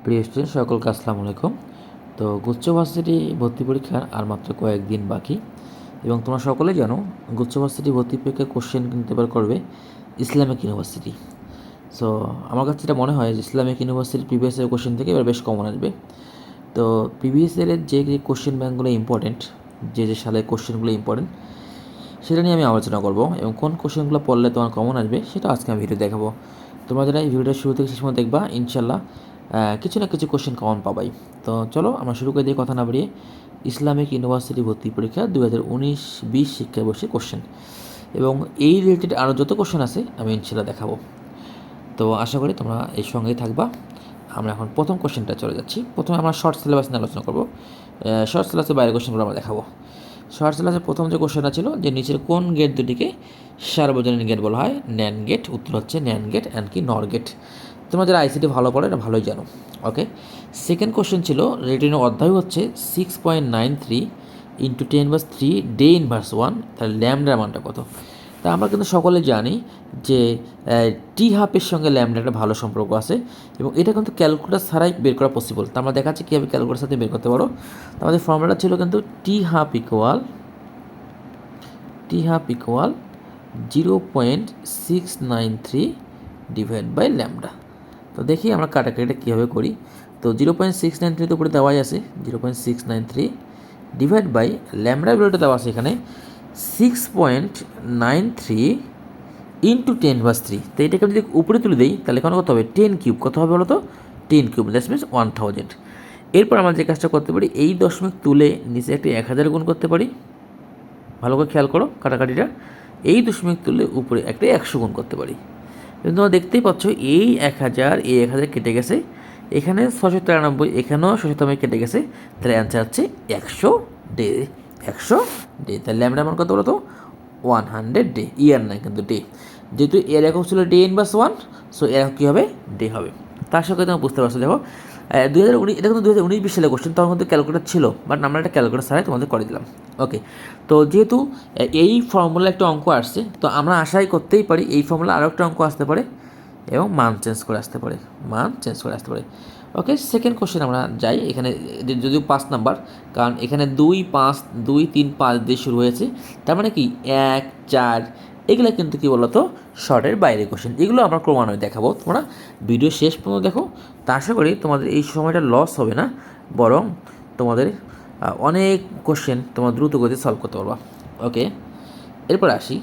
প্রিয় স্টুডেন্ট সকলকে আসসালামু আলাইকুম। তো গুচ্ছ ভার্সিটি ভর্তি পরীক্ষার আর মাত্র কয়েকদিন বাকি এবং তোমরা সকলে জানো গুচ্ছ ভার্সিটি ভর্তি পরীক্ষার কোশ্চেন কিন্তু এবার করবে ইসলামিক ইউনিভার্সিটি। সো আমার কাছে যেটা মনে হয় যে Islamic university previous year question থেকে এবার বেশ কমন আসবে। তো প্রিভিয়াস ইয়ারের যে যে কোশ্চেন ব্যাঙ্কগুলো ইম্পর্টেন্ট, যে সালে কোশ্চেনগুলো ইম্পর্টেন্ট সেটা নিয়ে আমি আলোচনা করব এবং কোন কোশ্চেনগুলো পড়লে তোমার কমন আসবে সেটা আজকে আমি ভিডিও দেখাবো। তোমরা যারা এই ভিডিওটা শুরু থেকে শেষ পর্যন্ত দেখবা ইনশাল্লাহ কিছু না কিছু কোশ্চেন কমন পাবাই। তো চলো আমরা শুরু করে দিয়ে কথা না বাড়িয়ে ইসলামিক ইউনিভার্সিটি ভর্তি পরীক্ষা 2019-20 শিক্ষাবর্ষে কোশ্চেন এবং এই রিলেটেড আরও যত কোশ্চেন আছে আমি ইনশাল্লাহ দেখাবো। তো আশা করি তোমরা এই সঙ্গেই থাকবা। আমরা এখন প্রথম কোশ্চেনটা চলে যাচ্ছি। প্রথমে আমরা শর্ট সিলেবাস নিয়ে আলোচনা করবো। শর্ট সিলেবাসের বাইরের কোশ্চেনগুলো আমরা দেখাবো। শর্ট সিলেবাসের প্রথম যে কোশ্চেনটা ছিল যে নিচের কোন গেট দুটিকে সার্বজনীন গেট বলা হয়? NAND gate. উত্তর হচ্ছে ন্যান গেট অ্যান্ড কি নর গেট। তোমরা যারা আইসিটি ভালো পড়ো এটা ভালোই জানো। ওকে, সেকেন্ড কোশ্চেন ছিল রিটেনের অধ্যায় হচ্ছে 6.93 × 10^3 ডে ইনভার্স 1, তাহলে ল্যামডার মানটা কত? তা আমরা কিন্তু সকলে জানি যে টি হাফের সঙ্গে ল্যামডার একটা ভালো সম্পর্ক আছে এবং এটা কিন্তু ক্যালকুলেটার ছাড়াই বের করা পসিবল। তা আমরা দেখাচ্ছি কীভাবে ক্যালকুলেটার সাথে বের করতে পারো। আমাদের ফর্মুলাটা ছিল কিন্তু T half equal 0.693 divide by lambda. তো দেখি আমরা কাটাকাটিটা কীভাবে করি। তো 0.693 তো উপরে দেওয়াই আছে, 0.693 ডিভাইড বাই ল্যামডা ভ্যালুটা দেওয়া আছে এখানে 6.93 × 10^3। তো এটাকে আমি যদি উপরে তুলে দিই তাহলে এখানে কত হবে? 10 কিউব। কত হবে বলো তো? 10 কিউব, দ্যাট মিনস 1000। এরপর আমরা যে কাজটা করতে পারি, এই দশমিক তুলে নিচে একটা 1000 গুণ করতে পারি। ভালো করে খেয়াল করো কাটাকাটিটা। এই দশমিক তুলে উপরে একটা 100 গুণ করতে পারি। কিন্তু তোমরা দেখতেই পাচ্ছ এই 1000 এই 1000 কেটে গেছে, এখানে 693, এখানেও 693 কেটে গেছে, তাহলে অ্যান্সার হচ্ছে 100 ডে। 100 ডে। তাহলে ল্যামডা মান কত বলো তো? 100 ডে। ইয়ার নয় কিন্তু ডে, যেহেতু এর একক ছিল ডে ইনভার্স 1, সো এর একক কী হবে? ডে হবে। তার সঙ্গে তুমি বুঝতে পারছো। দেখো 2019, এটা কিন্তু 2019-20 সালে কোশ্চেন, তখন কিন্তু ক্যালকুলেটার ছিল, বাট আমরা একটা ক্যালকুলেটার ছাড়াই তোমাদের করে দিলাম। ওকে, তো যেহেতু এই ফর্মুলা একটা অঙ্ক আসছে, তো আমরা আশাই করতেই পারি এই ফর্মুলা আরও একটা অঙ্ক আসতে পারে এবং মান চেঞ্জ করে আসতে পারে। ওকে, সেকেন্ড কোশ্চেন আমরা যাই। এখানে যদিও 5 নাম্বার, কারণ এখানে 2, 5, 2, 3, 5 দিয়ে শুরু হয়েছে, তার মানে কি 1, 4 এগুলো কিন্তু কী বলতো শর্টের বাইরে কোশ্চেন। এগুলো আমরা ক্রমান্বয়ে দেখাবো, তোমরা ভিডিও শেষ পর্যন্ত দেখো। তা আশা করি তোমাদের এই সময়টা লস হবে না, বরং তোমাদের অনেক কোশ্চেন তোমরা দ্রুত গতিতে সলভ করতে পারবা। ওকে, এরপর আসি।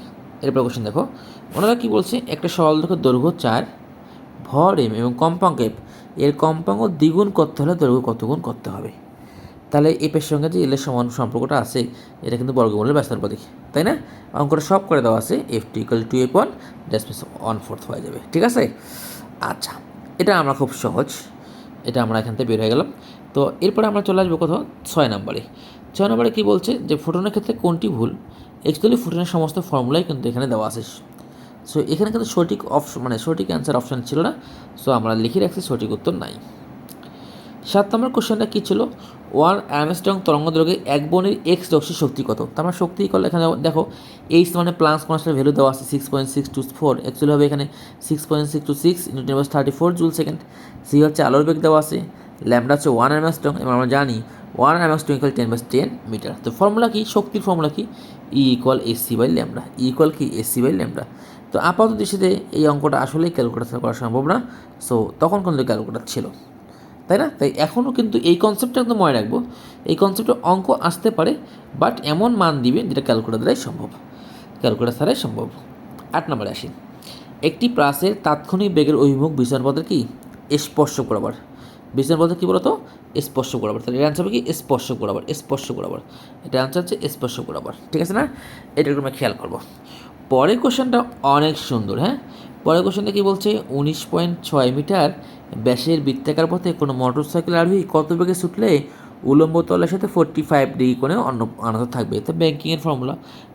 এরপর কোশ্চেন দেখো, ওনারা কী বলছে? একটা সরলরেখার দৈর্ঘ্য 4, ভর m এবং কম্পাঙ্ক f, এর কম্পাঙ্ক দ্বিগুণ করতে হলে দৈর্ঘ্য কত গুণ করতে হবে? তাহলে এফের সঙ্গে যে এলের সমান সম্পর্কটা আছে এটা কিন্তু বর্গমূলের ব্যস্তার প্রতীক, তাই না? অঙ্কটা সব করে দেওয়া আছে, f2 = 2f1, দ্যাট মিনস 1/4 হয়ে যাবে। ঠিক আছে, আচ্ছা, এটা আমরা খুব সহজ, এটা আমরা এখান থেকে বের হয়ে গেলাম। তো এরপরে আমরা চলে আসবো কোথাও 6 নম্বরে। 6 নম্বরে কী বলছে? যে ফোটনের ক্ষেত্রে কোনটি ভুল? অ্যাকচুয়ালি ফোটনের সমস্ত ফর্মুলাই কিন্তু এখানে দেওয়া আছে। সো এখানে কিন্তু সঠিক সঠিক অ্যান্সার অপশান ছিল না, সো আমরা লিখে রাখছি সঠিক উত্তর নাই। 7 নম্বর কোশ্চেনটা কী ছিল? 1 আর্মস্ট্রং তরঙ্গ দৈর্ঘ্যে এক বর্ণের এক্স রশ্মির শক্তি কত? তার মানে শক্তি করলে এখানে দেখো এইচ মানে প্লাঙ্কস কনস্ট্যান্ট ভ্যালু দেওয়া আছে 6.624, অ্যাকচুয়ালি হবে এখানে 6.626 × 10^34 জুল সেকেন্ড। সি হচ্ছে আলোর বেগ দেওয়া আছে, ল্যামডা হচ্ছে 1 আর্মস্ট্রং এবং আমরা জানি 1 আর্মস্ট্রং = 10/10 মিটার। তো ফর্মুলা কি? শক্তির ফর্মুলা কি? E = AC/λ। E = কি? AC/λ। তো আপাতত দৃষ্টিতে এই অঙ্কটা আসলেই ক্যালকুলেটার করা সম্ভব না, সো তখন কিন্তু ক্যালকুলেটার ছিল, তাই না? তাই এখনও কিন্তু এই কনসেপ্টটা কিন্তু মনে রাখবো, এই কনসেপ্টে অঙ্ক আসতে পারে, বাট এমন মান দিবে যেটা ক্যালকুলেটার ছাড়াই সম্ভব। 8 নম্বরে আসি। একটি প্রাসের তাৎক্ষণিক বেগের অভিমুখ বিচরণ পথের কি? স্পর্শক বরাবর। বিচরণ পথে কী বলতো? স্পর্শক বরাবর। তাহলে এর আনসার হবে কি? স্পর্শক বরাবর। এটা আনসার হচ্ছে স্পর্শক বরাবর। ঠিক আছে না? এটা একটু আমরা খেয়াল করবো। পরের কোশ্চেনটা অনেক সুন্দর। হ্যাঁ, পরের কোশ্চেনটা কী বলছে? 19.6 মিটার ব্যাসের বৃত্তাকার পথে কোনো মোটর সাইকেল আরোহী কত বেগে ছুটলে উলম্ব তলের সাথে 45 ডিগ্রি কোণে অনন্ত থাকবে? তো ব্যাংকিংয়ের ফর্মুলা,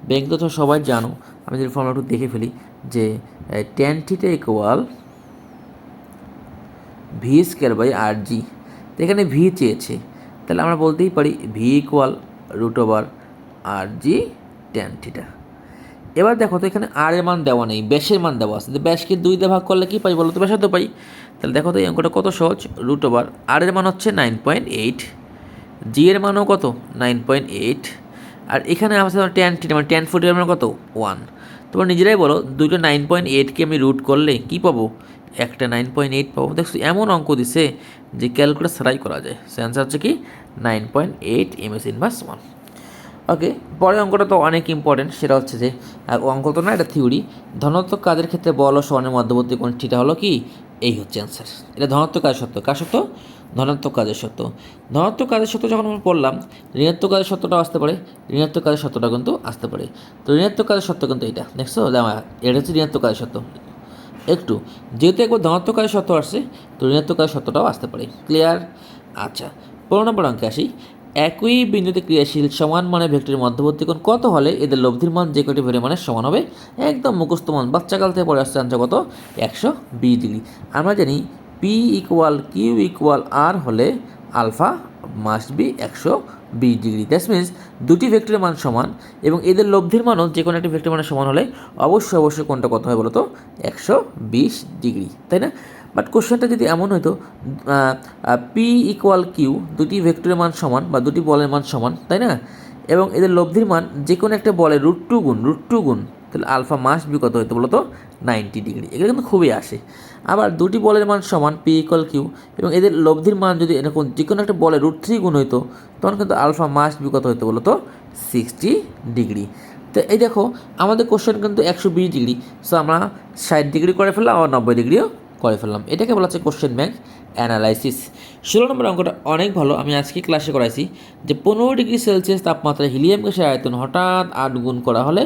ব্যাংক তো সবাই জানো, আমি যদি ফর্মুলা একটু দেখে ফেলি যে tan θ = v²/rg। তো এখানে ভি চেয়েছে, তাহলে আমরা বলতেই পারি v = √rg tan θ। এবার দেখো তো এখানে আর এর মান দেওয়া নেই, ব্যাসের মান দেওয়া আছে। ব্যাসকে 2 দিয়ে ভাগ করলে কী পাই বলো তো? ব্যাসার্ধ পাই। তাহলে দেখো তো এই অঙ্কটা কত সহজ। √, আর এর মান হচ্ছে 9.8, জি এর মানও কত 9.8, আর এখানে আছে tan θ মানে tan 40 এর মান কত 1। তোমরা নিজেরাই বলো দুটো 9.8কে আমি রুট করলে কী পাবো? একটা 9.8 পাবো। দেখছো এমন অঙ্ক দিছে যে ক্যালকুলেটর ছাড়াই করা যায়। সে অ্যান্সার হচ্ছে কি 9.8 ms/1। ওকে, পরের অঙ্কটা তো অনেক ইম্পর্টেন্ট, সেটা হচ্ছে যে অঙ্ক তো না, এটা থিওরি। ধনাত্মক কাজের ক্ষেত্রে বল ও সমানের মধ্যবর্তী কোণ থিটা হলো কি? এই হচ্ছে অ্যান্সার। এটা ধনাত্মক কাজের সত্য। কার সত্য? ধনাত্মক কাজের সত্য। ধনাত্মক কাজের সত্য যখন আমরা পড়লাম, ঋণাত্মক কাজের সত্যটাও আসতে পারে, ঋণাত্মক কাজের সত্যটা কিন্তু আসতে পারে। তো ঋণাত্মক কাজের সত্য কিন্তু এটা দেখছো, এটা হচ্ছে ঋণাত্মক কাজের সত্য। একটু যেহেতু একবার ধনাত্মক কাজের সত্য আসছে, তো ঋণাত্মক কাজের সত্যটাও আসতে পারে। ক্লিয়ার? আচ্ছা, 15 নম্বর অঙ্কে আসি। একই বিন্দুতে ক্রিয়াশীল সমান মানের ভেক্টরের মধ্যবর্তী কোণ কত হলে এদের লব্ধির মান যে কটি ভেক্টরের মানের সমান হবে? একদম মুখস্থ মান, বাচ্চাকাল থেকে পড়ে আসছে। আনসার কত? 120 ডিগ্রি। আমরা জানি P = Q = R হলে alpha must be 120 degree. That's means দুটি ভেক্টরের মান সমান এবং এদের লব্ধির মানও যে কোনো একটি ভেক্টরের মানের সমান হলে অবশ্যই কোনটা কত হয় বলো তো? 120 ডিগ্রি, তাই না? বাট কোশ্চেনটা যদি এমন হতো P = Q, দুটি ভেক্টরের মান সমান বা দুটি বলের মান সমান, তাই না? এবং এদের লব্ধির মান যে কোনো একটা বলের √2 গুণ, তাহলে আলফা মাস্ট বি কত হতো বলো তো? 90 ডিগ্রি। এগুলো কিন্তু খুবই আসে। আবার দুটি বলের মান সমান P = Q এবং এদের লব্ধির মান যদি এরকম যে কোনো একটা বলের √3 গুণ হইতো, তখন কিন্তু আলফা মাস্ট বি কত হতো বলো তো? 60 ডিগ্রি। তো এই দেখো আমাদের কোশ্চেন কিন্তু 120 ডিগ্রি, সো আমরা 60 ডিগ্রি করে ফেললাম, আবার 90 ডিগ্রিও করে ফেললাম। এটাকে বলা হচ্ছে কোশ্চেন ব্যাংক অ্যানালাইসিস। 16 নম্বর অঙ্কটা অনেক ভালো, আমি আজকে ক্লাসে করাইছি যে 15 ডিগ্রি সেলসিয়াস তাপমাত্রায় হিলিয়াম গ্যাসের আয়তন হঠাৎ 8 গুণ করা হলে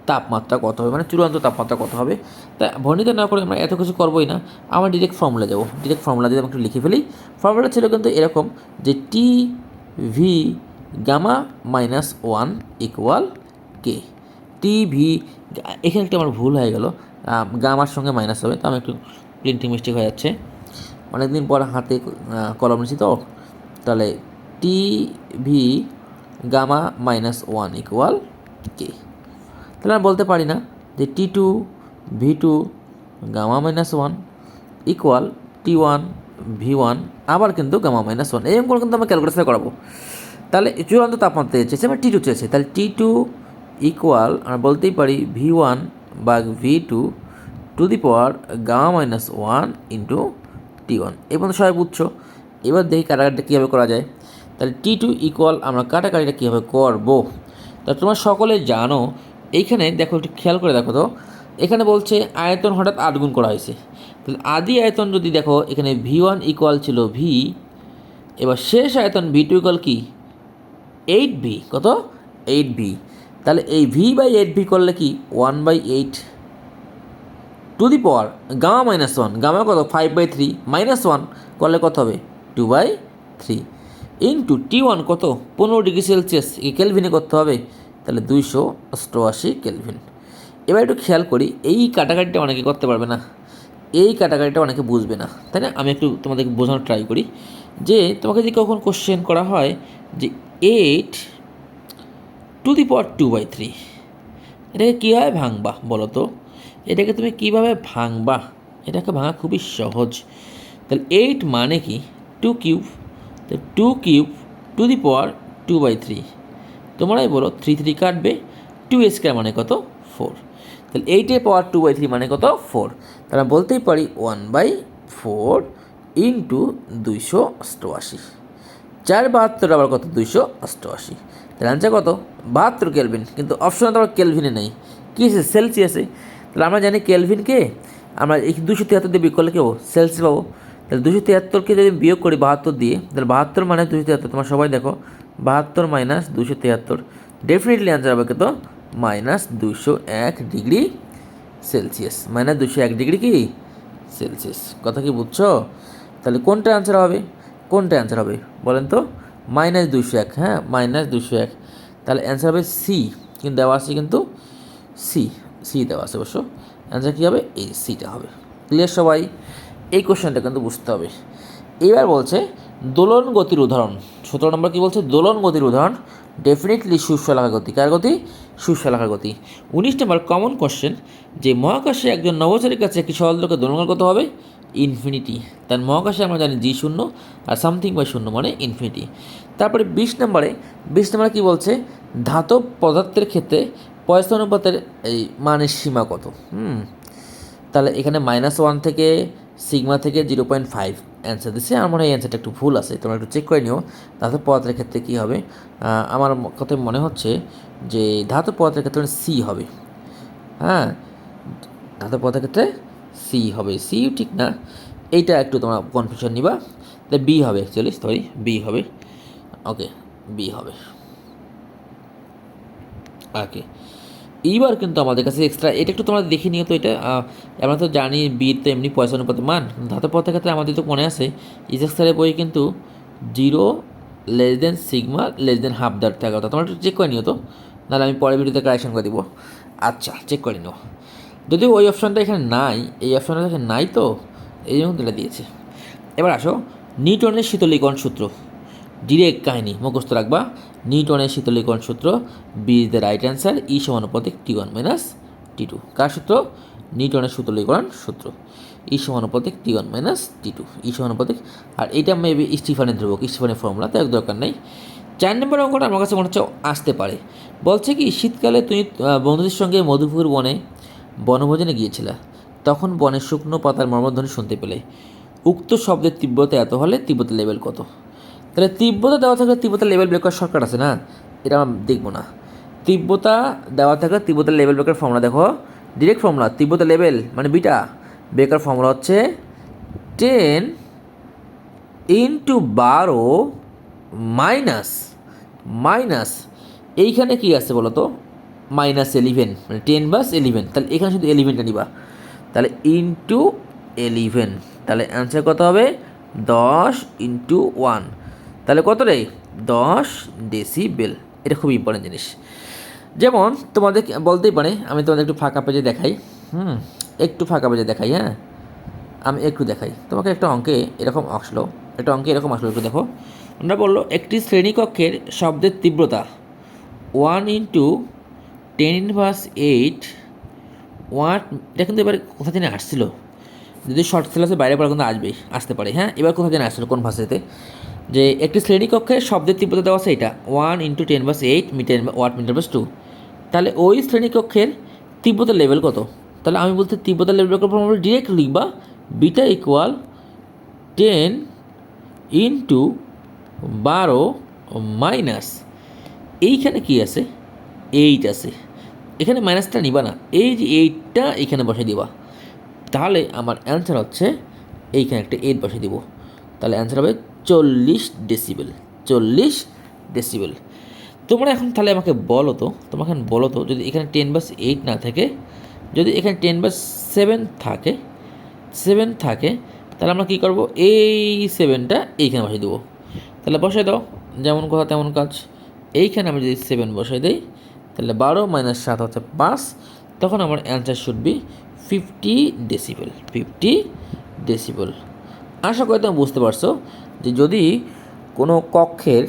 তাপমাত্রা কত হবে, মানে চূড়ান্ত তাপমাত্রা কত হবে। তা ভর্ণিত না করে আমরা এত কিছু করবোই না, আমরা ডিরেক্ট ফর্মুলা যাবো। ডিরেক্ট ফর্মুলা যদি আমি একটু লিখে ফেলি, ফর্মুলা ছিল কিন্তু এরকম যে TV Γ-1 = K। TV, এখানে একটা আমার ভুল হয়ে গেল, গামার সঙ্গে মাইনাস হবে, তো আমি একটু প্রিন্টিং মিস্টেক হয়ে যাচ্ছে, অনেকদিন পর হাতে কলম নিচ্ছি তো। তাহলে TV Γ-1 = K। তাহলে আমরা বলতে পারি না যে T2 V2 Γ-1 = T1 V1 আবার কিন্তু Γ-1, এরকম করে কিন্তু আমরা ক্যালকুলেশন করাবো। তাহলে চূড়ান্ত তাপমাত্রা চেয়েছে, আমরা T2 চেয়েছে, তাহলে T2 আমরা বলতেই পারি V1 বা V2 two the power Γ-1 into T1। এই পর্যন্ত সবাই বুঝছো। এবার দেখি কাটাকাটিটা কীভাবে করা যায়। তাহলে T2 আমরা কাটাকাটিটা কীভাবে করবো। তা তোমরা সকলে জানো, এইখানে দেখো একটু খেয়াল করে দেখো তো, এখানে বলছে আয়তন হঠাৎ 8 গুণ করা হয়েছে। তাহলে আদি আয়তন যদি দেখো, এখানে V1 ছিল V, এবার শেষ আয়তন V2 কি 8V, কত 8V। তাহলে এই V/8V করলে কি 1/8 টু দি পাওয়ার Γ-1, গামা কত 5/3 -1 করলে কত হবে 2/3 ইন্টু T1 কত 15 ডিগ্রি সেলসিয়াস, কেলভিনে করতে হবে, তাহলে 288 কেলভিন। এবার একটু খেয়াল করি, এই কাটাকাটিটা অনেকে করতে পারবে না, এই কাটাকাটিটা অনেকে বুঝবে না, তাই না? আমি একটু তোমাদেরকে বোঝানোর ট্রাই করি যে তোমাকে যদি কখন কোশ্চেন করা হয় যে 8 টু দি পাওয়ার 2/3, এটাকে কীভাবে ভাঙবা বলো তো? এটাকে তুমি কীভাবে ভাঙবা? এটাকে ভাঙা খুবই সহজ। তাহলে 8 মানে কি 2 কিউব, তো 2 কিউব টু দি পাওয়ার 2/3, তোমরাই বলো 3 3 কাটবে, 2² মানে কত 4। তাহলে 8 পাওয়ার 2/3 মানে কত 4। তাহলে বলতেই পারি 1/4 ইন্টু 288, 4/72 আবার কত 288। তাহলে আনসার কত 72 কেলভিন। কিন্তু অপশনে তো আবার কেলভিনে নেই, কী আছে সেলসিয়াসে। তাহলে আমরা জানি কেলভিনকে আমরা এই 273 দিয়ে বিয়োগ করলে কী পাবো সেলসিয়াস পাবো। তাহলে 273কে যদি বিয়োগ করি 72 দিয়ে, তাহলে 72 - 273, তোমার সবাই দেখো 72 - 273, ডেফিনেটলি আনসার হবে কত -201 ডিগ্রি সেলসিয়াস, -201 ডিগ্রি কি সেলসিয়াস। কথা কি বুঝছো? তাহলে কোনটা আনসার হবে, কোনটা অ্যান্সার হবে বলেন তো? -201, হ্যাঁ -201। তাহলে অ্যান্সার হবে সি, কিন্তু দেওয়া আছে কিন্তু সি দেওয়া আছে অবশ্য। অ্যান্সার কী হবে? এই সিটা হবে। ক্লিয়ার সবাই? এই কোশ্চেনটা কিন্তু বুঝতে হবে। এবার বলছে দোলন গতির উদাহরণ। 17 নম্বর কী বলছে? দোলন গতির উদাহরণ ডেফিনেটলি সূর্যালোকের গতি। কার গতি? সূর্যালোকের গতি। 19 নম্বর কমন কোশ্চেন, যে মহাকাশে একজন নভোচারীর কাছে একটি সরলরেখার দৈর্ঘ্য কত হবে? ইনফিনিটি। তার মহাকাশে আমরা জানি G0 আর সামথিং বাই 0 মানে ইনফিনিটি। তারপরে 20 নম্বরে কী বলছে? ধাতব পদার্থের ক্ষেত্রে পয়সা অনুপাতের এই মানের সীমা কত? তাহলে এখানে -1 থেকে সিগমা থেকে 0.5 অ্যান্সার দিচ্ছে। আমার মনে হয় এই অ্যান্সারটা একটু ভুল আছে, তোমরা একটু চেক করে নিও। ধাতব পদার্থের ক্ষেত্রে কী হবে? আমার কথা মনে হচ্ছে যে ধাতব পদার্থের ক্ষেত্রে সি হবে। হ্যাঁ, ধাতব পদার্থের ক্ষেত্রে সি হবে। সি ঠিক না, এইটা একটু তোমরা কনফিউশন নিবা। তাহলে বি হবে, সরি বি হবে। ওকে, বি হবে। ওকে, এইবার কিন্তু আমাদের কাছে এক্সট্রা এটা একটু তোমরা দেখে নিও। তো এটা আমরা তো জানি বির তো এমনি পয়সা অনুপাত মান। ধাতব পদার্থের ক্ষেত্রে আমাদের তো মনে আছে ইজেক্স স্যারের বই কিন্তু 0 less than sigma less than half that থাকা কথা। তোমরা একটু চেক করে নিও তো, নাহলে আমি পরের ভিডিওতে কারেকশন করে দিব। আচ্ছা, চেক করে নিও। যদিও ওই অপশানটা এখানে নাই, এই অপশানটা এখানে নাই, তো এই জন্য তুলে দিয়েছে। এবার আসো নিউটনের শীতলীকরণ সূত্র, ডিরেক্ট কাহিনী মুখস্থ রাখবা। নিউটনের শীতলীকরণ সূত্র, B is the right answer. ই সমানুপাতিক T1 মাইনাস T2। কার সূত্র? নিউটনের শীতলীকরণ সূত্র। ই সমানুপাতিক T1 মাইনাস T2, ই সমানুপাতিক। আর এটা মেবি স্টিফানের ধ্রুবক, স্টিফানের ফর্মুলা, তো এক দরকার নেই। 4 নম্বর অঙ্কটা আমার কাছে মনে হচ্ছে আসতে পারে। বলছে কি, শীতকালে তুমি বন্ধুদের সঙ্গে মধুপুর বনে বনভোজনে গিয়েছিলা, তখন বনের শুকনো পাতার মর্মধ্বনি শুনতে পেলে। উক্ত শব্দের তীব্রতা এত হলে তীব্রতা লেভেল কত? তাহলে তীব্রতা দেওয়া থাকলে তীব্রতা লেভেল বের করার শর্টকাট আছে না, এটা আমরা দেখবো না। তীব্রতা দেওয়া থাকলে তীব্রতা লেভেল বের করার ফর্মুলা দেখো, ডিরেক্ট ফর্মুলা। তীব্রতা লেভেল মানে বিটা, বের করার ফর্মুলা হচ্ছে 10 × 12 মাইনাস এইখানে কি আছে বলো তো? -11 মানে 10/11। তাহলে এখানে শুধু 11টা নিবা, তাহলে ইন্টু 11। তাহলে অ্যান্সার কত হবে? 10 × 1, তাহলে কত রে? 10 ডেসিবেল। এটা খুব ইম্পর্টেন্ট জিনিস। যেমন তোমাদের বলতেই পারে, আমি তোমাদের একটু ফাঁকা পেজে দেখাই। একটু ফাঁকা পেজে দেখাই। হ্যাঁ, আমি একটু দেখাই তোমাকে। একটা অঙ্কে এরকম আসলো, একটু দেখো। আমরা বললো একটি শ্রেণীকক্ষের শব্দের তীব্রতা 1 × 10⁻8 ওয়াট। এটা কিন্তু এবার কোথা থেকে আসছিল? যদি শর্ট সিলেবাসের বাইরে পড়া কিন্তু আসতে পারে। হ্যাঁ, এবার কোথা থেকে আসছিল, কোন ভাষাতে? যে একটি শ্রেণীকক্ষের শব্দের তীব্রতা দেওয়া আছে, এটা 1 × 10⁻8 মিটার ওয়াট মিটার/2। তাহলে ওই শ্রেণীকক্ষের তীব্রতা লেভেল কত? তাহলে আমি বলতে তীব্রতা লেভেল করার আমরা ডিরেক্ট লিখবা বিটা ইকুয়াল 10 × 12 মাইনাস, এইখানে কি আছে? 8 আছে, এখানে মাইনাসটা নিবা না, এই যে 8টা এখানে বসে দিবা। তাহলে আমার অ্যান্সার হচ্ছে এইখানে একটা 8 বসে দিব। তাহলে অ্যান্সার হবে 40 ডেসিবেল। 40 ডেসিবেল। তোমরা এখন তাহলে আমাকে বলো তো, যদি এখানে 10/8 না থাকে, যদি এখানে 10/7 থাকে, তাহলে আমরা কী করবো? এই 7টা এইখানে বসাই দেবো। তাহলে বসাই দাও, যেমন কথা তেমন কাজ। এইখানে আমি যদি 7 বসাই দিই, তাহলে 12 - 7 হচ্ছে 5। তখন আমার answer should be 50 decibel. 50 decibel. আশা করি তুমি বুঝতে পারছো যে যদি কোনো কক্ষের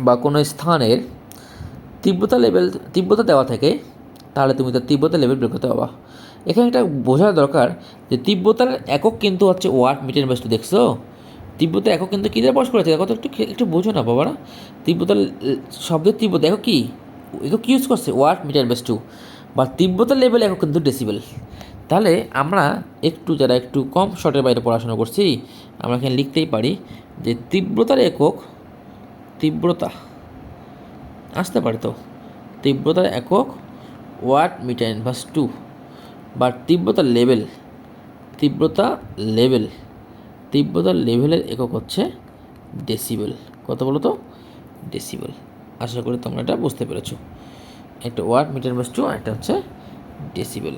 বা কোনো স্থানের তীব্রতা দেওয়া থাকে, তাহলে তুমি তার তীব্রতা লেভেল বের করতে পারবা। এখানে একটা বোঝা দরকার যে তীব্রতার একক কিন্তু হচ্ছে ওয়াট মিটার/2। দেখছো, তীব্রতার একক কিন্তু কী দিয়ে বস করেছে? দেখো তো, একটু বোঝো না বাবারা। তীব্রতার শব্দের তীব্রতা একক কি ইউজ করছে? ওয়াট মিটার/2। বা তীব্রতার লেভেল একক কিন্তু ডেসিবেল। তাহলে আমরা যারা একটু কম শর্টের বাইরে পড়াশোনা করছি, আমরা এখানে লিখতেই পারি যে তীব্রতার একক, আসতে পারে তো, তীব্রতার একক ওয়াট মিটার/2। বা তীব্রতার লেভেলের একক হচ্ছে ডেসিবেল। কত বলো তো? ডেসিবেল। আশা করি তোমরা এটা বুঝতে পেরেছো। একটা ওয়াট মিটার/2, একটা হচ্ছে ডেসিবেল।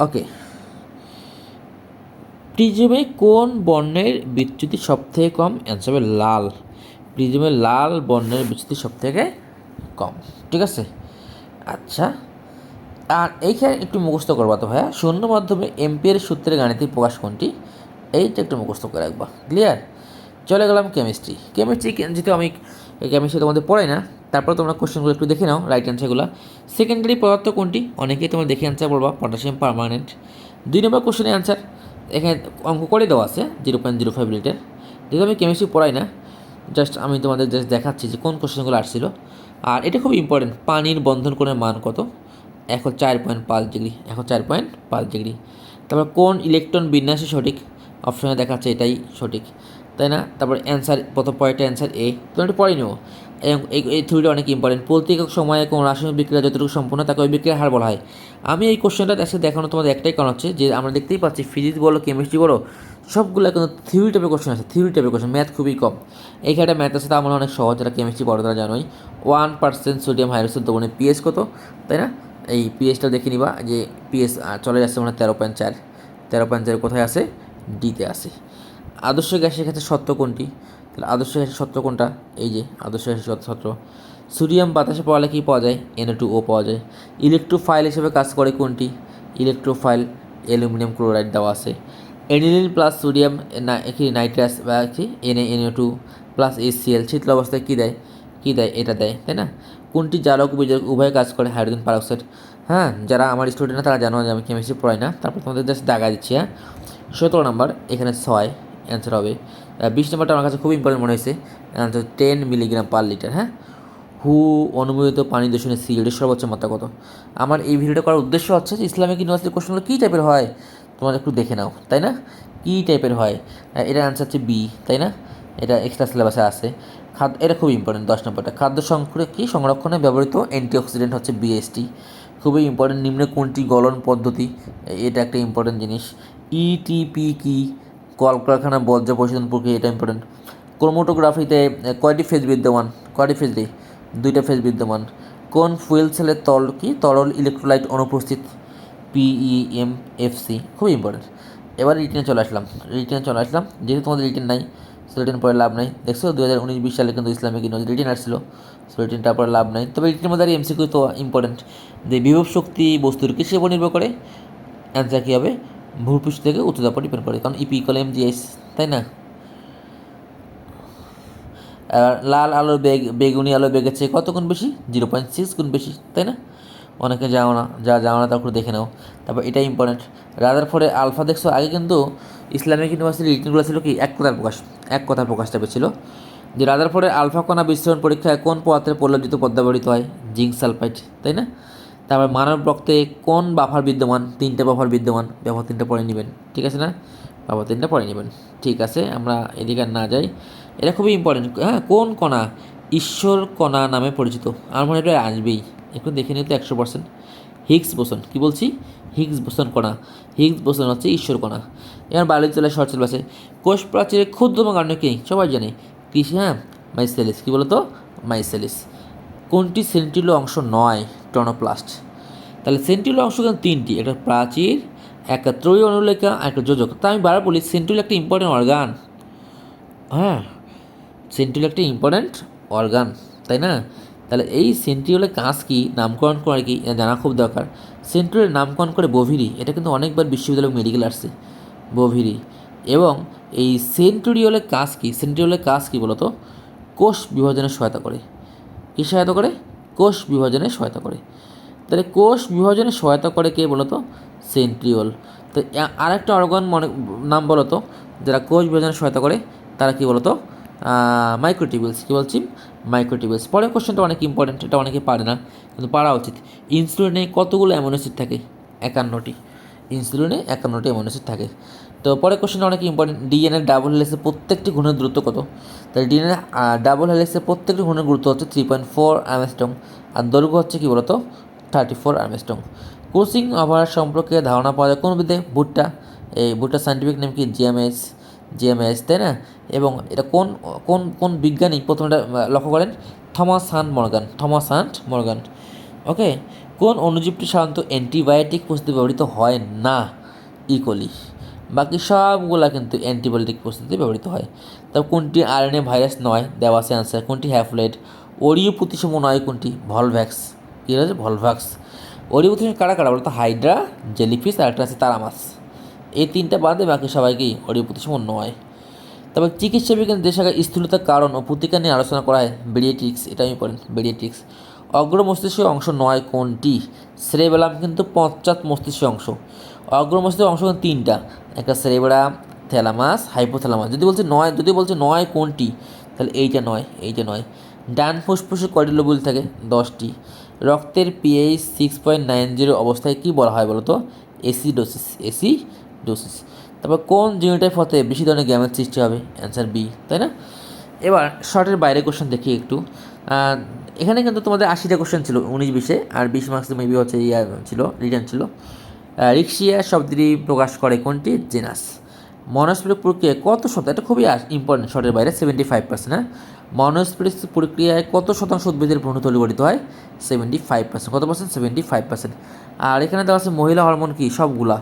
ওকে, প্রিজমে কোন বর্ণের বিচ্যুতি সবথেকে কম? অ্যান্সার হবে লাল। প্রিজমে লাল বর্ণের বিচ্যুতি সবথেকে কম। ঠিক আছে, আচ্ছা। আর এইখানে একটু মুখস্থ করবা তো ভাইয়া, শূন্য মাধ্যমে এম্পিয়ারের সূত্রের গাণিতিক প্রকাশ কোনটি? এইটা একটু মুখস্থ করে রাখবা। ক্লিয়ার? চলে গেলাম কেমিস্ট্রি। যেহেতু আমি কেমিস্ট্রি তোমাদের পড়াই না, তারপর তোমরা কোশ্চেনগুলো একটু দেখে নাও, রাইট অ্যান্সারগুলো। সেকেন্ডারি পদার্থ কোনটি? অনেকেই তোমরা দেখে অ্যান্সার বলবা পটাশিয়াম পারমানেন্ট। 2 নম্বর কোশ্চেনের অ্যান্সার এখানে অঙ্ক করে দেওয়া আছে 0.05 লিটার। যেহেতু আমি কেমিস্ট্রি পড়াই না, জাস্ট আমি তোমাদের দেখাচ্ছি যে কোন কোশ্চেনগুলো আসছিল। আর এটা খুব ইম্পর্টেন্ট, পানির বন্ধন কোণের মান কত? এখন 4.5 ডিগ্রি, এখন 4.5 ডিগ্রি। তারপর কোন ইলেকট্রন বিন্যাসই সঠিক? অপশনে দেখাচ্ছে এটাই সঠিক, তাই না? তারপর অ্যান্সার, প্রথম পয়েন্টটা অ্যান্সার এ, তো এটা পড়ে নিও। এই থিওরিটা অনেক ইম্পর্টেন্ট। প্রতি একক সময়ে কোন রাসায়নিক বিক্রিয়া যতটুকু সম্পূর্ণ তাকে ওই বিক্রিয়ার হার বলা হয়। আমি এই কোশ্চেনটা আজকে দেখানো তোমাদের একটাই কারণ হচ্ছে যে আমরা দেখতেই পাচ্ছি ফিজিক্স বলো কেমিস্ট্রি বলো সবগুলো কিন্তু থিওরি টাইপের কোশ্চেন আছে, থিওরি টাইপের কোশ্চেন, ম্যাথ খুবই কম। এইখানে ম্যাথ আছে তা মনে অনেক সহজ, যারা কেমিস্ট্রি পড়ো তারা জানোই। 1% সোডিয়াম হাইড্রোক্সাইড দ্রবণের পিএইচ কত, তাই না? এই পিএইচটা দেখে নিবা যে পিএইচ চলে যাচ্ছে মানে 13.4, 13.4 কোথায় আছে? ডিতে আছে। আদর্শ গ্যাসের ক্ষেত্রে সত্য কোনটি? তাহলে আদর্শ গ্যাসের সত্য কোনটা? এই যে আদর্শ গ্যাসের সত্য। সোডিয়াম বাতাসে পাওয়ালে কী পাওয়া যায়? NO2O পাওয়া যায়। ইলেকট্রোফাইল হিসেবে কাজ করে কোনটি? ইলেকট্রোফাইল অ্যালুমিনিয়াম ক্লোরাইড দেওয়া আছে। এনিলিন প্লাস সোডিয়াম নাইট্রাস বা কি NaNO2 প্লাস HCl শীতল অবস্থায় কী দেয়? এটা দেয়, তাই না? কোনটি জারক বিজারক উভয় কাজ করে? Hydrogen peroxide. হ্যাঁ, যারা আমার স্টুডেন্ট না তারা জানো যে আমি কেমিস্ট্রি পড়াই না, তারপর তোমাদের জাস্ট দাগা দিচ্ছি। হ্যাঁ, 17 নম্বর এখানে 6 অ্যান্সার হবে। 20 নম্বরটা আমার কাছে খুব ইম্পর্টেন্ট মনে হয়েছে, অ্যান্সার 10 মিলিগ্রাম পার লিটার। হ্যাঁ, হু অনুমোদিত পানি দূষণের সিগারেটের সর্বোচ্চ মাত্রা কত? আমার এই ভিডিওটা করার উদ্দেশ্য হচ্ছে যে ইসলামিক ইউনিভার্সিটির কোশ্চেনগুলো কী টাইপের হয় তোমরা একটু দেখে নাও, তাই না? কী টাইপের হয়, এটার অ্যান্সার হচ্ছে বি, তাই না? এটা এক্সট্রা সিলেবাসে আছে। এটা খুব ইম্পর্টেন্ট। 10 নম্বরটা খাদ্য সংরক্ষণে ব্যবহৃত অ্যান্টিঅক্সিডেন্ট হচ্ছে BST, খুবই ইম্পর্টেন্ট। নিম্নে কোনটি গলন পদ্ধতি? এটা একটা ইম্পর্টেন্ট জিনিস। ETP কি? কলকারখানা বর্জ্য পরিশোধন প্রক্রিয়া, এটা ইম্পর্টেন্ট। ক্রোমাটোগ্রাফিতে কয়টি ফেজ বিদ্যমান? কয়টি ফেজ রে? 2টা ফেজ বিদ্যমান। কোন ফুয়েল সেলের তরল ইলেকট্রোলাইট অনুপস্থিত? PEMFC, খুবই ইম্পর্টেন্ট। এবার রিটেনে চলে আসলাম। যেহেতু তোমাদের রিটেন নাই, সো রিটেন পরে লাভ নাই। দেখছো 2019-20 সালে কিন্তু ইসলামিক ইউনিভার্সিটি রিটেন আসছিল, সো রিটেনটার পরে লাভ নাই। তবে রিটেনের মধ্যে আর MCQ তো ইম্পর্টেন্ট, যে বিভব শক্তি বস্তুর কিসের উপর নির্ভর করে? অ্যান্সার কী হবে? ভূপৃষ্ঠ থেকে উচ্চতার উপর ডিপেন্ড করে, কারণ EP = mgh, তাই না? লাল আলোর বেগুনি আলোর বেগের চেয়ে কত গুণ বেশি? 0.6 গুণ বেশি, তাই না? অনেকে জানো না, জানো না তারপর দেখে নাও। তারপর এটা ইম্পর্টেন্ট, রাদারফোর্ডের আলফা। দেখছো আগে কিন্তু ইসলামিক ইউনিভার্সিটির রিটেনগুলো ছিল কি এক কথার প্রকাশ টাইপের ছিল, যে রাদারফোর্ডের আলফা কণা বিশ্লেষণ পরীক্ষায় কোন পদার্থের পরিলক্ষিত পদ্মা ব্যবহৃত হয়? জিঙ্ক সালফাইড, তাই না? তারপর মানব রক্তে কোন বাফার বিদ্যমান? 3টে বাফার বিদ্যমান। বাফার 3টা পরে নেবেন, ঠিক আছে না? বাফার 3টা পরে নেবেন, ঠিক আছে। আমরা এদিকে আর না যাই, এটা খুবই ইম্পর্টেন্ট। হ্যাঁ, কোন কণা ঈশ্বর কণা নামে পরিচিত? আমার মনে হয় এটা আসবেই, একটু দেখে নিতে 100%। হিগস বোসন, কী বলছি? হিগস বোসন কণা। হিগস বোসন হচ্ছে ঈশ্বর কণা। এবার বায়োলজি চলে শর্ট সিলেবাসে। কোষ প্রাচীরের ক্ষুদ্রতম কারণ কি? সবাই জানে কৃষি। হ্যাঁ, মাইসেলিস। কী বলতো? মাইসেলিস। কোনটি সেন্ট্রিওল অংশ নয়? টনোপ্লাস্ট। তাহলে সেন্ট্রিওল অংশ কিন্তু 3টি, একটা প্রাচীর, একটা ত্রয়ী অনুলেখা, একটা যোজক। তা আমি বারবার বলি সেন্ট্রিওল একটা ইম্পর্টেন্ট অর্গান। হ্যাঁ, সেন্ট্রিওল একটা ইম্পর্ট্যান্ট অর্গান, তাই না? তাহলে এই সেন্ট্রিওলের কাজ কী, নামকরণ করে কি, জানা খুব দরকার। সেন্ট্রিওলের নামকরণ করে বভিরি, এটা কিন্তু অনেকবার বিশ্ববিদ্যালয় মেডিকেল আসছে, বভিরি। এবং এই সেন্ট্রিওলের কাজ কী বলতো? কোষ বিভাজনে সহায়তা করে। কী সহায়তা করে? কোষ বিভাজনে সহায়তা করে। তাহলে কোষ বিভাজনে সহায়তা করে কে বলতো? সেন্ট্রিওল। তো আরেকটা অর্গান নাম বলতো যারা কোষ বিভাজনে সহায়তা করে, তারা কী বলতো? মাইক্রোটিবিউলস। কী বলছি? মাইক্রোটিবিউলস। পরের কোশ্চেনটা অনেক ইম্পর্টেন্ট, এটা অনেকে পারে না কিন্তু পারা উচিত। ইনসুলিনে কতগুলো অ্যামিনো অ্যাসিড থাকে? 51টি। ইনসুলিনে 51টি অ্যামিনো অ্যাসিড থাকে। তো পরের কোশ্চেনটা অনেক ইম্পর্টেন্ট, DNA ডাবল হেলিক্সের প্রত্যেকটি ঘূর্ণনের দূরত্ব কত? তাহলে DNA ডাবল হেলিক্সের প্রত্যেকটি ঘূর্ণনের গুরুত্ব হচ্ছে 3.4 আর্মস্ট্রং, আর দৈর্ঘ্য হচ্ছে কী বলতো? 34 আর্মস্ট্রং। ক্রসিং ওভার সম্পর্কে ধারণা পাওয়া যায় কোন বিদ্যে? ভুট্টা। এই ভুট্টার সাইন্টিফিক নেম কি? জিএমএস, তাই না? এবং এটা কোন কোন কোন বিজ্ঞানী প্রথমটা লক্ষ্য করেন? Thomas Hunt Morgan. ওকে। কোন অণুজীবটি সাধারণত অ্যান্টিবায়োটিক প্রস্তুতি ব্যবহৃত হয় না? ইকোলি। বাকি সবগুলা কিন্তু অ্যান্টিবায়োটিক প্রস্তুতি ব্যবহৃত হয়। তবে কোনটি RNA ভাইরাস নয়? দেওয়া আছে অ্যান্সার। কোনটি হ্যাফ্লয়েড? ওরিও প্রতিসম নয় কোনটি? ভলভ্যাক্স। কী রয়েছে? ভলভ্যাক্স। ওরিও প্রতিসম কারা বলতো? হাইড্রা, জেলিফিশ আর একটা আছে তারা মাছ। এই 3টা বাদে বাকি সবাইকেই ওরিও প্রতিসম নয়। তারপর চিকিৎসা বিজ্ঞান যে শাখায় স্থূলতার কারণ ও প্রতিকার নিয়ে আলোচনা করা হয় বেরিয়েট্রিক্স, এটা আমি পড়েন বেরিয়েট্রিক্স। অগ্র মস্তিষ্কের অংশ নয় কোনটি? সেরেবেলাম কিন্তু পশ্চাৎ মস্তিষ্কের অংশ। অগ্র মস্তিষ্কের অংশ কিন্তু তিনটা, একটা সেরেবেলাম, থ্যালামাস, হাইপোথ্যালামাস। যদি বলছে নয় কোনটি, তাহলে এইটা নয়। ডান ফুসফুসে কয়টি লোবুল থাকে? 10টি। রক্তের পিএইচ 6.90 অবস্থায় কী বলা হয় বলো তো? অ্যাসিডোসিস। তারপর কোন জিনোটাইপ হতে বেশি ধরনের গ্যামেট সৃষ্টি হবে? অ্যান্সার বি, তাই না? এবার শর্টের বাইরে কোশ্চেন দেখি একটু। এখানে কিন্তু তোমাদের 80টা কোশ্চেন ছিল 19-20-এ, আর 20 মার্কস মেবি হচ্ছে ছিল রিটার্ন ছিল। রিক্সিয়া শব্দটি প্রকাশ করে কোনটি? জেনাস। মনস্ফেরিক প্রক্রিয়ায় কত শতাংশ, এটা খুবই ইম্পর্টেন্ট, শর্টের বাইরে 75%। হ্যাঁ, মনস্ফেরিক প্রক্রিয়ায় কত শতাংশ উদ্ভিদের ভ্রূণথলি গঠিত হয়? 75%। কত পার্সেন্ট? 75%। আর এখানে দেওয়া আছে মহিলা হরমোন কি? সবগুলা,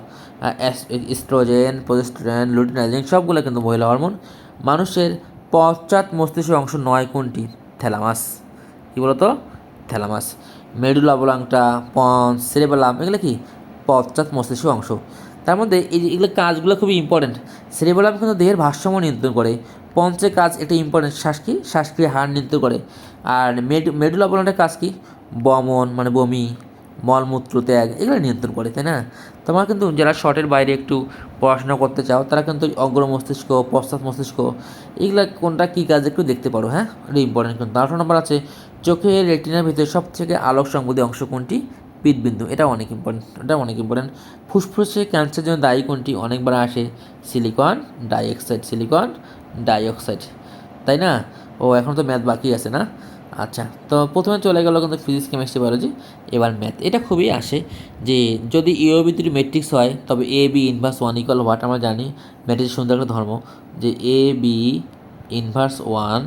এস্ট্রোজেন, প্রোজেস্টেরন, লুটিনাইজিং, সবগুলো কিন্তু মহিলা হরমোন। মানুষের পশ্চাৎ মস্তিষ্কের অংশ নয় কোনটি? থ্যালামাস। কী বলতো? থ্যালামাস। মেডুলা অবলাংটা, পন্স, সেরেবেলাম, এগুলো কি? পশ্চাৎ মস্তিষ্ক অংশ। তার মধ্যে এগুলো কাজগুলো খুবই ইম্পর্টেন্ট। সেরেবেলাম কিন্তু দেহের ভারসাম্য নিয়ন্ত্রণ করে। পঞ্চের কাজ এটা ইম্পর্টেন্ট, শ্বাসক্রিয়া হার নিয়ন্ত্রণ করে। আর মেডুলা অবলাংটার কাজ কি? বমন মানে বমি, মলমূত্র ত্যাগ, এগুলো নিয়ন্ত্রণ করে, তাই না? তোমরা কিন্তু যারা শর্টের বাইরে একটু পড়াশোনা করতে চাও তারা কিন্তু অগ্র মস্তিষ্ক, পশ্চাৎ মস্তিষ্ক, এগুলা কোনটা কী কাজ একটু দেখতে পারো। হ্যাঁ, এটা ইম্পর্টেন্ট। কিন্তু 8 নম্বর আছে চোখের রেটিনার ভিতরে সবথেকে আলোক সংবেদী অংশ কোনটি? পিতবিন্দু। এটা অনেক ইম্পর্টেন্ট। ফুসফুসে ক্যান্সারের জন্য দায়ী কোনটি? অনেকবার আসে সিলিকন ডাইঅক্সাইড, তাই না? ও এখন তো ম্যাথ বাকি আছে না? আচ্ছা, তো প্রথমে চলে গেল কিন্তু ফিজিক্স, কেমিস্ট্রি, বায়োলজি। এবার ম্যাথ। এটা খুবই আসে যে যদি এ বি দুটি ম্যাট্রিক্স হয় তবে A B inverse 1 equal what? আমরা জানি ম্যাট্রিক্স সুন্দর একটা ধর্ম যে এ বি ইনভার্স 1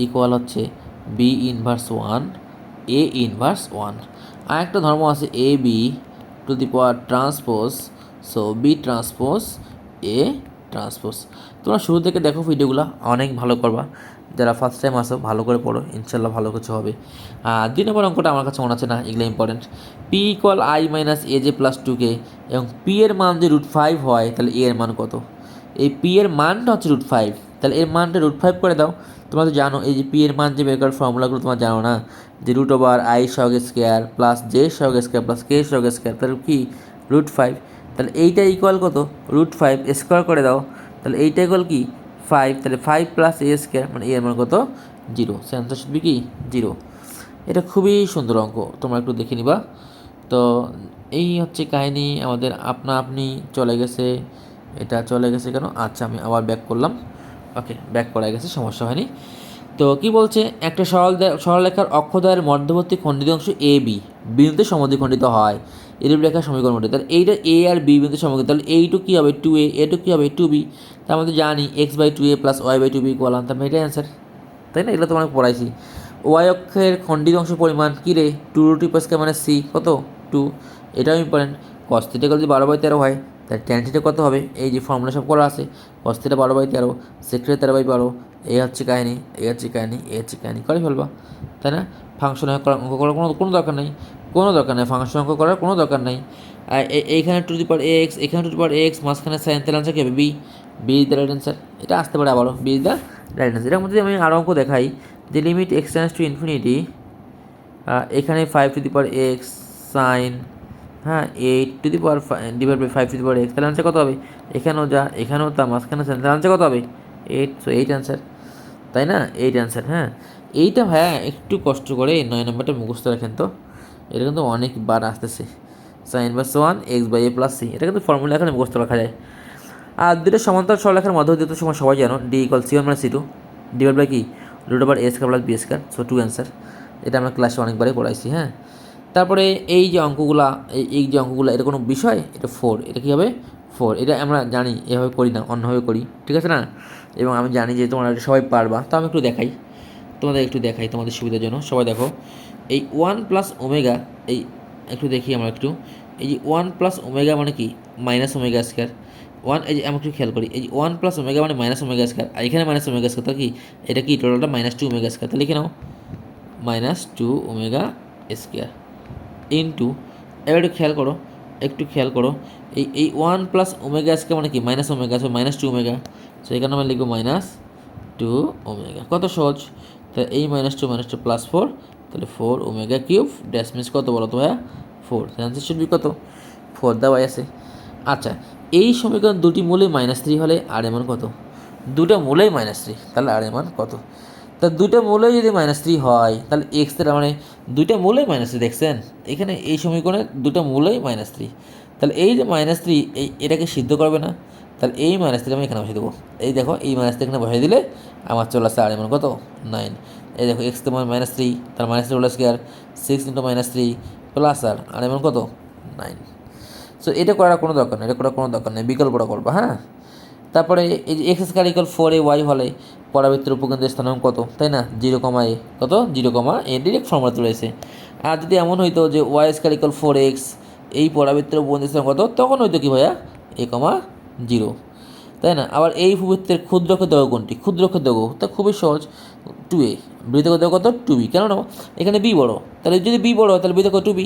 ইকুয়াল হচ্ছে বি ইনভার্স 1 এ ইনভার্স 1। আর একটা ধর্ম আছে A B to the power transpose, so B transpose A transpose. তোমরা শুরু থেকে দেখো ভিডিওগুলো, অনেক ভালো করবা। যারা ফার্স্ট টাইম আসো ভালো করে পড়ো, ইনশাল্লাহ ভালো কিছু হবে। 2 নম্বর অঙ্কটা আমার কাছে মনে আছে না, এগুলো important. P equal I minus A J plus 2k এবং পি এর মান যে √5 হয় তাহলে এ এর মান কত? এই পি এর মানটা হচ্ছে √5, তাহলে এর মানটা √5 করে দাও। তোমরা তো জানো এই যে পি এর মান যে বের করার ফর্মুলাগুলো তোমরা জানো না, যে √i² plus j² plus k², তাহলে কি? √5। তাহলে এইটা ইকুয়াল কত? √5 স্কোয়ার করে দাও, তাহলে এইটা ইকুয়াল কি? 5। তাহলে 5 প্লাস a² মানে এর মান কত? 0। সে অ্যান্সার শুধু কি? 0। এটা খুবই সুন্দর অঙ্ক, তোমরা একটু দেখে নিবা। তো এই হচ্ছে কাহিনী আমাদের। আপনি চলে গেছে, এটা চলে গেছে কেন? আচ্ছা, আমি আবার ব্যাক করলাম। ওকে, ব্যাক করা গেছে, সমস্যা হয়নি। তো কি বলছে? একটা সরলরেখার অক্ষদ্বয়ের মধ্যবর্তী খণ্ডিত অংশ এ বি বিন্দুতে সমদ্বিখণ্ডিত হয়, এরূপ রেখার সমীকরণ ওঠে। তাহলে এইটা এ আর বি বিন্দু সমীকরণ, তাহলে এইটু কী হবে? 2a, এটু কী হবে? 2b। তার মধ্যে জানি x/2a প্লাস y/2b ইকুয়াল, তাহলে এটাই অ্যান্সার, তাই না? এগুলো তোমাকে পড়াইছি। ওয়াই অক্ষের খণ্ডিত অংশ পরিমাণ কী রে? 2√2 মানে c কত? 2। এটাও ইম্পর্টেন্ট। cos θ যদি 12/13 হয় তাহলে tan θ কত হবে? এই যে ফর্মুলা সব করা আছে, cos θ 12/13, sec θ 13/12। এই হচ্ছে কাহিনী করে ফেলবা, তাই না? ফাংশন অঙ্ক করার কোনো দরকার নেই, ফাংশন অঙ্ক করার কোনো দরকার নেই। এইখানে টু দি পাওয়ার এক্স, এখানে টু দি পাওয়ার এক্স, মাঝখানে সাইন, তাহলে আনসার কী হবে? B is the right answer. এটা আসতে পারে আবারও, B is the right answer. এটার মধ্যে আমি আরও অঙ্ক দেখাই যে limit x tends to infinity, এখানে 5 to the power x sine, হ্যাঁ 8 to the power divide by 5 to the power x, তাহলে আনসার কত হবে? এখানেও যা, এখানেও তা, মাঝখানে সাইন, তাহলে আনসার কত হবে? 8। সো 8 অ্যান্সার, তাই না? 8 অ্যান্সার। হ্যাঁ, এইটা ভাইয়া একটু কষ্ট করে 9 নম্বরটা মুখস্থ রাখেন তো, এটা কিন্তু অনেকবার আসতেছে। Sign inverse 1 x/a plus c, এটা কিন্তু ফর্মুলা এখানে মুখস্থ রাখা যায়। আর দুটো সমান্তরাল সরলরেখার মধ্যবর্তী সময় সবাই জানো d = c1 - c2 divide by কি? √a² plus b², so 2 answer. এটা আমরা ক্লাসে অনেকবারই পড়াইছি। হ্যাঁ, তারপরে এই যে অঙ্কগুলা, এটা কোনো বিষয়? এটা 4, এটা কী হবে? 4। এটা আমরা জানি এভাবে করি না, অন্যভাবে করি, ঠিক আছে না? এবং আমি জানি যে তোমরা সবাই পারবা, তো আমি একটু দেখাই তোমাদের সুবিধার জন্য। সবাই দেখো, এই 1 প্লাস ওমেগা, এই একটু দেখি আমরা একটু, এই যে 1 প্লাস ওমেগা মানে কি? -ω²। 1, এই যে আমি একটু খেয়াল করি, এই যে 1 প্লাস ওমেগা মানে -ω², আর এখানে -ω², তো কি এটা কি টোটালটা -2ω², তাহলে লিখে নাও -2ω² ইন্টু, এবার একটু খেয়াল করো এই ওয়ান প্লাস ওমেগা স্কোয়ার মানে কি minus omega, so minus two omega. So এখানে আমরা লিখবো মাইনাস টু ওমেগা। কত সহজ। তাহলে এই মাইনাস টু প্লাস ফোর, তাহলে four omega cube dash means কত বলো তো ভাইয়া ফোর। অ্যান্সার শুড বি কত ফোর দেওয়াই আছে। আচ্ছা এই সমীকরণ দুটি মূলেই মাইনাস থ্রি হলে আর এর মান কত? দুটো মূলেই মাইনাস থ্রি, তাহলে আর এর মান কত? তা দুটো মূলেই যদি মাইনাস থ্রি হয় তাহলে এক্স তার মানে দুইটা মূলেই মাইনাস থ্রি, দেখছেন এখানে এই সমীকরণে দুটো মূলেই মাইনাস থ্রি। তাহলে এই যে মাইনাস থ্রি এটাকে সিদ্ধ করবে না, তাহলে এই মাইনাস থ্রি আমি এখানে বসিয়ে দেবো। এই দেখো এই মাইনাস থ্রি এখানে বসিয়ে দিলে আমার চলে আসছে আর এর মান কত 9। এই দেখো এক্স তোমার মাইনাস থ্রি, তার minus three whole square 6 into minus three plus আর এর মান কত 9। সো এটা করার কোনো দরকার নেই, এটা করার কোনো দরকার নেই, বিকল্পটা করবা। হ্যাঁ, তারপরে এই যে এক্স স্কোয়ার ইকুয়াল 4a হলে পরাবৃত্তের উপকেন্দ্রের স্থানাঙ্ক কত, তাই না 0, কত 0, ডিরেক্ট ফর্মুলা তুলেছে। আর যদি এমন হইতো যে ওয়াই স্কোয়ার ইকুয়াল 4x, এই পরাবৃত্তের উপকেন্দ্রের স্থানাঙ্ক কত, তখন হয়তো কি ভাইয়া a, 0, তাই না। আবার এই উপবৃত্তের ক্ষুদ্রকের দৈর্ঘ্য কোনটি? ক্ষুদ্রকের দৈর্ঘ্য তা খুবই সহজ 2a, বৃত্তকের দৈর্ঘ্য কত 2b, কেন না এখানে b বড়, তাহলে যদি b বড় হয় তাহলে বৃত্তক 2b,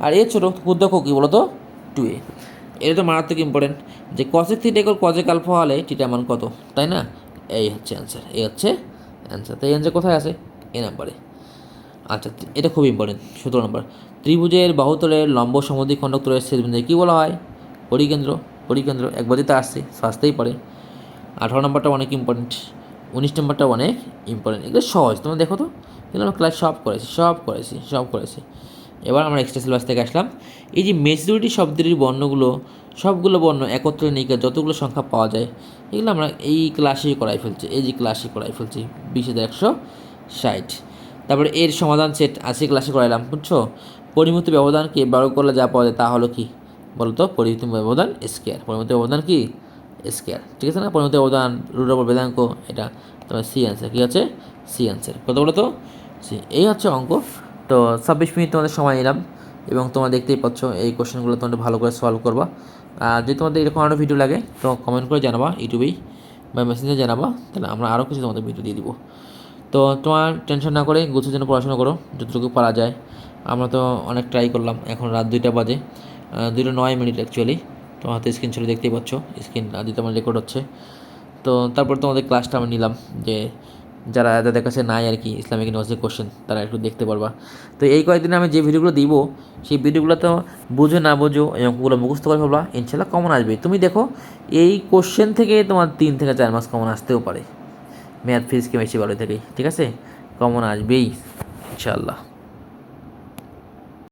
আর এর ছোটো ক্ষুদ্রক কী বলো তো 2a। এটা তো মারাত্মক ইম্পর্টেন্ট যে cosec theta equal cosec alpha হলে থিটা মান কত, তাই না। এই হচ্ছে অ্যান্সার, এই হচ্ছে অ্যান্সার। তো এই অ্যান্সার কোথায় আছে? এই নাম্বারে। আচ্ছা এটা খুব ইম্পর্টেন্ট। 17 নম্বর, ত্রিভুজের বাহুতলের লম্ব সমদ্বিখণ্ডক ত্রয়ের ছেদবিন্দুকে কী বলা হয়? পরিকেন্দ্র। পরিকেন্দ্র একবারই তো আসছে, আসতেই পারে। 18 নম্বরটা অনেক ইম্পর্টেন্ট, 19 নম্বরটা অনেক ইম্পর্টেন্ট। এগুলো সহজ, তোমরা দেখো তো, এগুলো আমরা ক্লাস সব করেছি। এবার আমরা এক্সট্রা সিলেবাস থেকে আসলাম। এই যে মেজরিটি শব্দটির বর্ণগুলো, সবগুলো বর্ণ একত্রে নিয়ে যতগুলো সংখ্যা পাওয়া যায় এগুলো আমরা এই ক্লাসেই করাই ফেলছি, এই যে ক্লাসে করাই ফেলছি 20,160। তারপরে এর সমাধান সেট আজকে ক্লাসে করাইলাম, বুঝছো। পরিমিত ব্যবধানকে বর্গ করলে যা পাওয়া যায় তা হলো কি বলো তো? পরিমিত ব্যবধান স্কয়ার। পরিমিত ব্যবধান কি স্কয়ার, ঠিক আছে না। পরিমিত ব্যবধান রুট ওভার বেদাঙ্ক, এটা তোমার সি অ্যান্সার। কী আছে? C answer. কত বলো তো? সি। এই হচ্ছে অঙ্ক। তো 26 মিনিট তোমাদের সময় নিলাম এবং তোমরা দেখতেই পাচ্ছ এই কোশ্চেনগুলো তোমাদের ভালো করে সলভ করবা। আর যদি তোমাদের এরকম আরও ভিডিও লাগে তো কমেন্ট করে জানাবা ইউটিউবেই বা মেসেঞ্জে জানাবা, তাহলে আমরা আরও কিছু তোমাদের ভিডিও দিয়ে দিব। তো তোমার টেনশন না করে গুছের জন্য পড়াশোনা করো যতটুকু পারা যায়। আমরা তো অনেক ট্রাই করলাম, এখন রাত 2টা বাজে, 2:09 অ্যাকচুয়ালি। তোমার হাতে স্ক্রিন ছিল দেখতেই পাচ্ছ, স্ক্রিন আদি তোমার রেকর্ড হচ্ছে। তো তারপর তোমাদের ক্লাসটা আমি নিলাম যে যারা যাদের কাছে নাই আর কি ইসলামিক ইউনিভার্সিটি কোশ্চেন, তারা একটু দেখতে পারবা। তো এই কয়েকদিনে আমি যে ভিডিওগুলো দিব সেই ভিডিওগুলো তো বুঝো না বুঝো এই অঙ্কগুলো মুখস্থ করে ফেলবা, ইনশাল্লাহ কমন আসবে। তুমি দেখো এই কোশ্চেন থেকে তোমার 3 থেকে 4 মাস কমন আসতেও পারে, ম্যাথ ফিজিক্স কেমিস্ট্রি ভালো থেকেই, ঠিক আছে, কমন আসবেই ইনশাআল্লাহ।